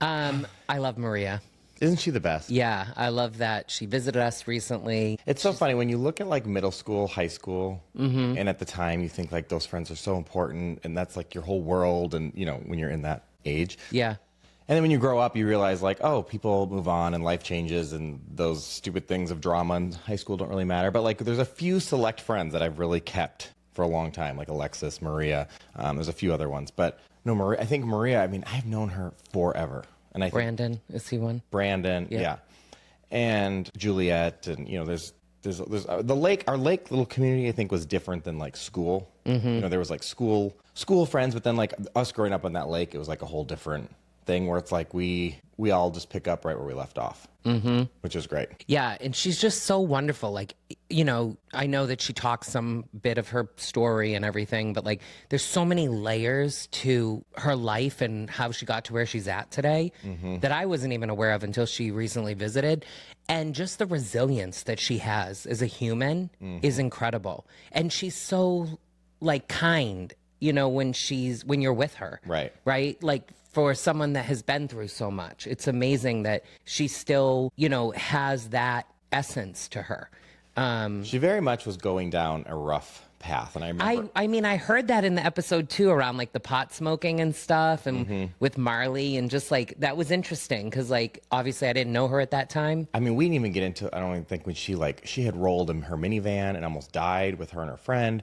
I love Maria. Isn't she the best? Yeah, I love that she visited us recently. It's so funny when you look at like middle school, high school, and at the time you think like those friends are so important and that's like your whole world. And, when you're in that age. Yeah. And then when you grow up, you realize like, oh, people move on and life changes and those stupid things of drama in high school don't really matter. But like there's a few select friends that I've really kept for a long time, like Alexis, Maria. There's a few other ones. But no, Maria, I think Maria, I mean, I've known her forever. And I think Brandon, is he one? Brandon, yeah. And Juliet, and there's the lake. Our lake little community, I think, was different than like school. There was like school friends, but then like us growing up on that lake, it was like a whole different thing where it's like we all just pick up right where we left off, which is great. Yeah, and she's just so wonderful. Like, I know that she talks some bit of her story and everything, but like there's so many layers to her life and how she got to where she's at today that I wasn't even aware of until she recently visited. And just the resilience that she has as a human is incredible. And she's so like kind, when you're with her. Right? Like for someone that has been through so much, it's amazing that she still, has that essence to her. She very much was going down a rough path, and I remember. I mean, I heard that in the episode too, around like the pot smoking and stuff, and with Marley, and just like that was interesting because like obviously I didn't know her at that time. I mean, we didn't even get into. I don't even think when she had rolled in her minivan and almost died with her and her friend.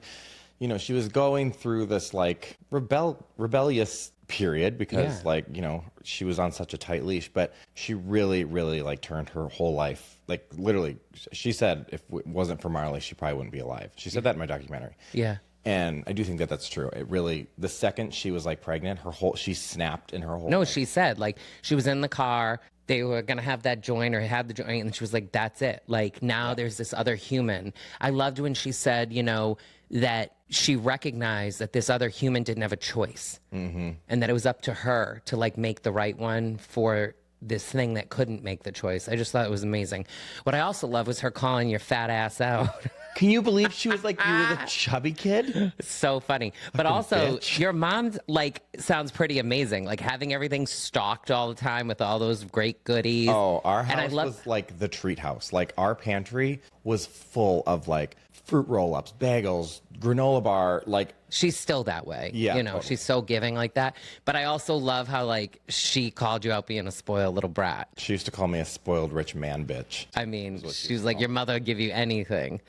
you know, she was going through this like rebellious period because like, you know, she was on such a tight leash, but she really, really like turned her whole life. Like literally, she said if it wasn't for Marley, she probably wouldn't be alive. She said that in my documentary. Yeah. And I do think that that's true. It really, the second she was like pregnant, she snapped in her whole No, life. she said like she was in the car. They were going to have that joint or had the joint. And she was like, that's it. Like now there's this other human. I loved when she said, you know, that she recognized that this other human didn't have a choice. Mm-hmm. And that it was up to her to like make the right one for this thing that couldn't make the choice. I just thought it was amazing. What I also love was her calling your fat ass out. Can you believe she was like, you were the chubby kid? So funny. But Fucking also, bitch. your mom, like, sounds pretty amazing. Like, having everything stocked all the time with all those great goodies. Oh, our house was like the treat house. Like, our pantry was full of, like, fruit roll-ups, bagels, granola bar, like... She's still that way. Yeah, you know, totally. She's so giving like that. But I also love how, like, she called you out being a spoiled little brat. She used to call me a spoiled rich man bitch. I mean, she's like, your mother would give you anything.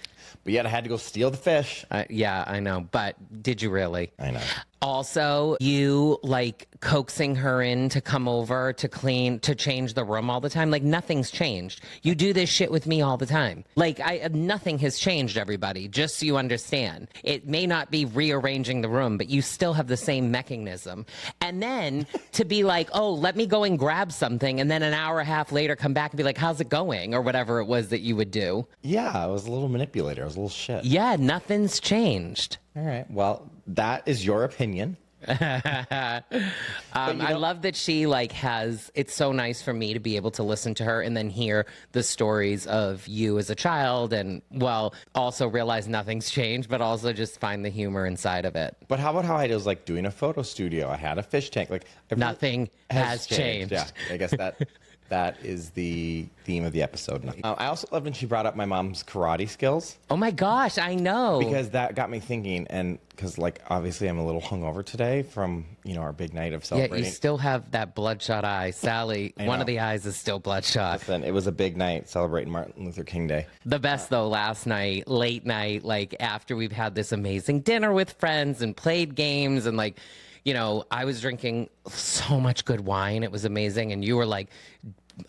But yet I had to go steal the fish. Yeah, I know. But did you really? I know. Also, you like coaxing her in to come over to clean, to change the room all the time. Like nothing's changed. You do this shit with me all the time. Like nothing has changed, everybody, just so you understand. It may not be rearranging the room, but you still have the same mechanism. And then to be like, oh, let me go and grab something. And then an hour and a half later, come back and be like, how's it going? Or whatever it was that you would do. Yeah, I was a little manipulator. I was a little shit. Yeah, nothing's changed. All right. Well, that is your opinion. I love that she like has, it's so nice for me to be able to listen to her and then hear the stories of you as a child and well, also realize nothing's changed, but also just find the humor inside of it. But how about how I was like doing a photo studio? I had a fish tank. Like nothing has changed. Yeah, I guess that is the theme of the episode. I also loved when she brought up my mom's karate skills. Oh my gosh, I know. Because that got me thinking, and because like obviously I'm a little hungover today from our big night of celebrating. Yeah, you still have that bloodshot eye, Sally. One of the eyes is still bloodshot. Listen, it was a big night celebrating Martin Luther King Day. The best though, last night, late night, like after we've had this amazing dinner with friends and played games and like. You know, I was drinking so much good wine. It was amazing. And you were like,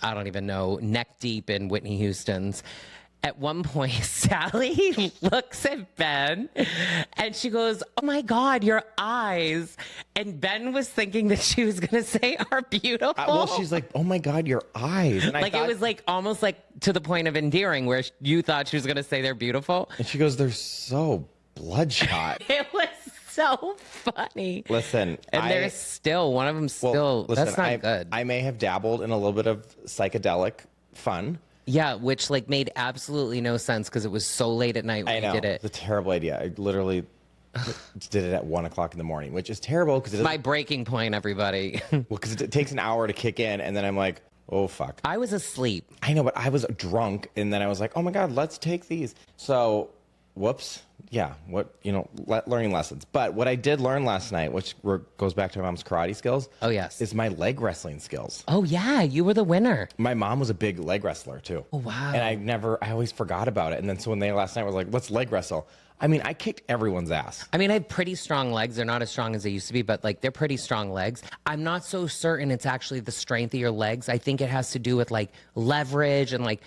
I don't even know, neck deep in Whitney Houston's. At one point, Sally looks at Ben and she goes, oh my God, your eyes. And Ben was thinking that she was going to say are beautiful. Well, she's like, oh my God, your eyes. And like it was like almost like to the point of endearing where you thought she was going to say they're beautiful. And she goes, they're so bloodshot. It was so funny. Listen, and there's still one of them still. Well, listen, that's not good. I may have dabbled in a little bit of psychedelic fun. Yeah, which like made absolutely no sense because it was so late at night when you did it. It's a terrible idea. I literally did it at 1 o'clock in the morning, which is terrible because my breaking point, everybody. Well, because it takes an hour to kick in, and then I'm like, oh fuck. I was asleep. I know, but I was drunk, and then I was like, oh my God, let's take these. So, whoops. Yeah, learning lessons. But what I did learn last night, which goes back to my mom's karate skills. Oh, yes. Is my leg wrestling skills. Oh, yeah, you were the winner. My mom was a big leg wrestler, too. Oh, wow. And I always forgot about it. And then so when they last night was like, let's leg wrestle. I mean, I kicked everyone's ass. I mean, I have pretty strong legs. They're not as strong as they used to be, but like they're pretty strong legs. I'm not so certain it's actually the strength of your legs. I think it has to do with like leverage and like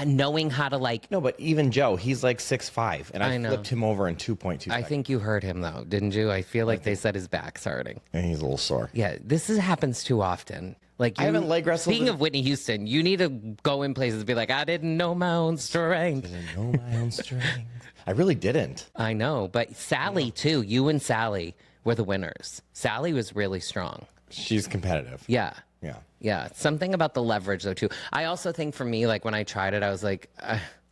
knowing how to like. No, but even Joe, he's like 6'5", and I flipped him over in 2.2 seconds. I think you hurt him though, didn't you? I feel like they said his back's hurting. And he's a little sore. Yeah, happens too often. Like I haven't leg wrestled. Speaking of Whitney Houston, you need to go in places and be like, I didn't know my own strength. Didn't know my own strength. I really didn't. I know, but Sally too. You and Sally were the winners. Sally was really strong. She's competitive. Yeah. Yeah. Yeah. Something about the leverage though too. I also think for me, like when I tried it, I was like,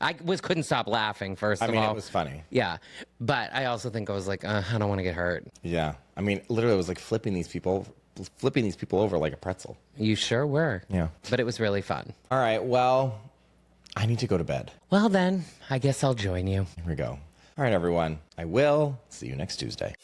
couldn't stop laughing first of all. I mean, it was funny. Yeah. But I also think I was like, I don't want to get hurt. Yeah. I mean, literally it was like flipping these people over like a pretzel. You sure were. Yeah. But it was really fun. All right. Well, I need to go to bed. Well then, I guess I'll join you. Here we go. All right, everyone. I will see you next Tuesday.